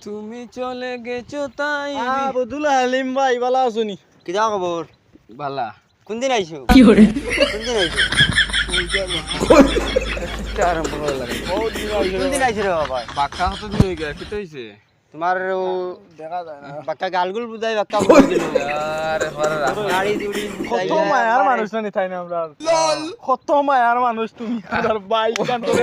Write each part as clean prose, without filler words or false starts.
তুমি চলে গেছো তাই আবদুল হালিম ভাই ভালো আছো নি? কিতা খবর? বালা কোনদিন আইছো? কি করে কোনদিন আইছো? কিটা আরম্ভ হয়ে লাগে কোনদিন আইছো রে বাবা? বাক্কা হতো দিন হয়ে গেল কিটা হইছে তোমার দেখা যায় না। বাক্কা গালগুল বুঝাই বাক্কা বলে দিল আরে হরে গাড়ি দুড়ি কত মায়ার মানুষ না তাই না আমরা কত মায়ার মানুষ তুমি আর বাইক কান্তরে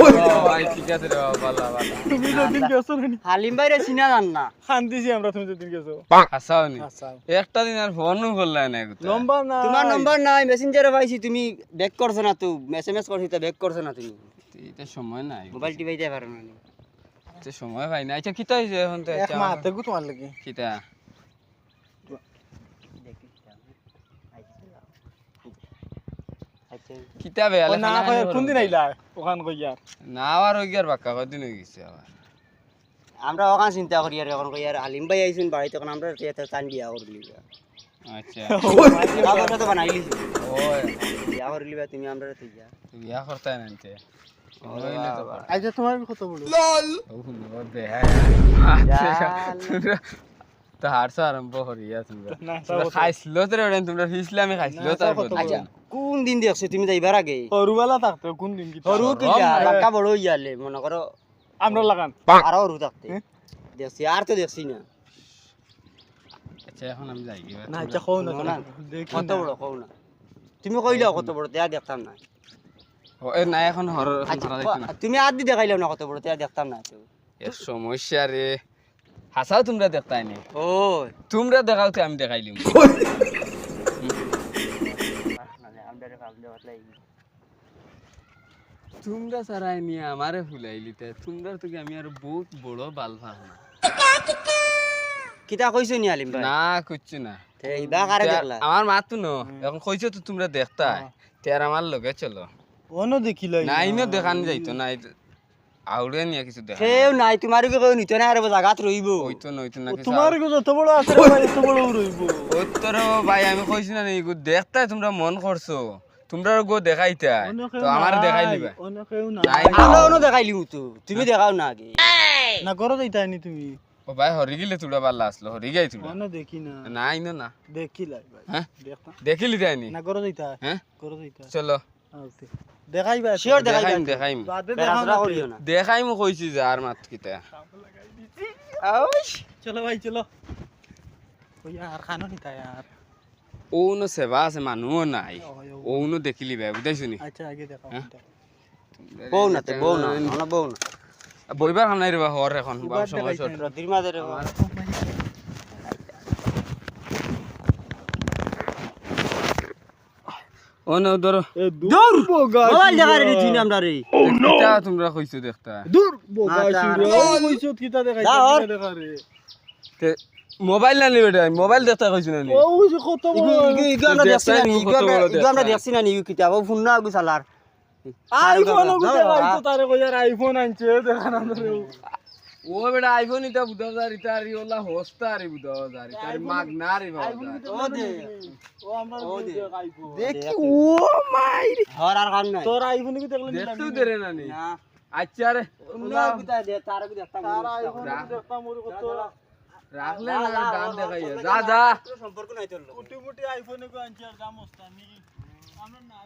ভাই ঠিক আছে রে বালা বালা তুমি যেদিন গেছো না হালিম ভাইরে চিনা জান না? শান্তিছি আমরা তুমি যেদিন গেছো হাসাওনি আচ্ছা একটা দিন আর ফোনও করলাই না লম্বা না তোমার নাম্বার নাই, মেসেঞ্জারে পাইছি, তুমি ব্যাক করছো না, তো এসএমএস করছি তা ব্যাক করছো না, তুমি এটা সময় নাই মোবাইল টিপাইতে পারো না। এটা সময় পাই না আচ্ছা কিটা হইছে এখন তো এক মাস থেকে তোমার লাগি কিটা কিটা বেয়ালে না কই কোন দিন আইলা ওখান কই আর না আর হই গিয়ার বাক্কা কদিন হয়ে গেছে আবার আমরা ওখান চিন্তা করি আর এখন কই আর হালিম ভাই আইছুন বাড়িতে, তখন আমরা এটা টান বিয়া করলি আচ্ছা কাগজটা তো বানাইলি ওই বিয়া করলি বা তুমি আমরা তুই যা বিয়া করতে নাইতে আচ্ছা তোমার কত বড় তো হারসা আরম্ভ করিয়া তোমরা না খাইছিল তো রে তোমরা ফিসলামি খাইছিল তারপর আচ্ছা কোন দিন দেখছো তুমি যাইবার আগে? সরুবেলা থাকতে কোন দিন কি সরু কি বাক্কা বড় হইয়ালে মনে করো আমরা লাগান আরো সরু থাকতে দেখছি, আর তো দেখছি না। আচ্ছা এখন আমি যাই কি না আচ্ছা কও না না, দেখি কত বড় কও না, তুমি কইলাও কত বড়, তা দেখতাম না। এ না এখন হর আচ্ছা তুমি আর দি দেখাইলাও না কত বড়, তা দেখতাম না। এর সমস্যা রে হাসাও তোমরা দেখতাই নি ও তোমরা দেখাওতে আমি দেখাইলিম তোমরা সারাই নিয়ে আমারে ফুলাইলিতে তোমরা তো আমি আর বহুত বড় বাল ফাহনা কিতা কইছো নি হালিম ভাই? না কুচ্ছু না এইবা কারে দেখলা? আমার মাতু ন এখন কইছো তো তোমরা দেখতাই তের আমার লগে চলো অন্য দেখিলাই না ইনো দেখান যাইতো না আউড়ে নিয়ে কিছু দেখা কেউ নাই, তোমার কি কেউ নিতে না, আর জায়গাত রইব। হইতো না হইতো না কিছু তোমার গো যত বড় আছে রে ভাই এত বড় রইব উত্তর ভাই আমি কইছি না এগু দেখতাই তোমরা মন করছো তোমরা গো দেখাইতাই তো আমার দেখাই দিবা অন্য কেউ না নাই আমরা অন্য দেখাইলি তো, তুমি দেখাও না আগে। না করো যাইতানি তুমি ও ভাই হরি গিলে তুড়া পারলা আসলো হরি গাই তুড়া অন্য দেখি না না ইনো না দেখিলাই ভাই হ্যাঁ দেখতা দেখিলি তাইনি না করো যাইতা হ্যাঁ করো যাইতা চলো আউতে দেখাইবা শিওর দেখাইবা? দেখাইম দেখাইম বাদে দেখাও বেরাসরা না করিও না। দেখাইম কইছি যে আর মাত কিতা চলো ভাই চলো ওই আর খানো নিতা यार ওনো সেবা আছে মানুষও নাই ওনো দেখিলি ভাই বুঝাইছো নি আচ্ছা আগে দেখাও বউ না তো, বউ না, আমরা বউ না। বইবার খাম নাই রে বা হর এখন এবার সময় দেখাইতেন। শর্ট রতির মাঝে রে ওনো ধরো দূর বগা মোবাইল দেখা রে দিছি আমরা রে। কিতা তোমরা কইছো দেখতা দূর বগা না, শুরু না, ও কইছো কিতা দেখাইতা দাও। কিতা দেখা রে তে মোবাইল না নিবে মোবাইল দেখতা কইছো না নি ও কইছো কত বড় ইগু আমরা দেখছি না, ইগু আমরা দেখছি না, ইগু কিতা ও ফোন না আগু চালার। আইফোন ও দেখাইতো তারে কইয়ার আইফোন আনছে দেখা না রে ও বেটা আইফোন ইটা বুদাজার ইটা রি ওলা হোস্তা রে বুদাজার ইটা রি মাগনা রে বাবা ও দে ও আমরা আইফোন দেখি ও মাই হর আর কাম নাই তোর আইফোন কি দেখলে দেখতু দেরে না নি না। আচ্ছা রে না কিতা দে, তার কি দেখতাম তার আইফোন দেখতাম মোর কত রাখলে না দাম দেখাইয়া যা যা সম্পর্ক নাই তোর। কুটি মুটি আইফোন কো আনছে আর দাম ওস্তানি আমরা না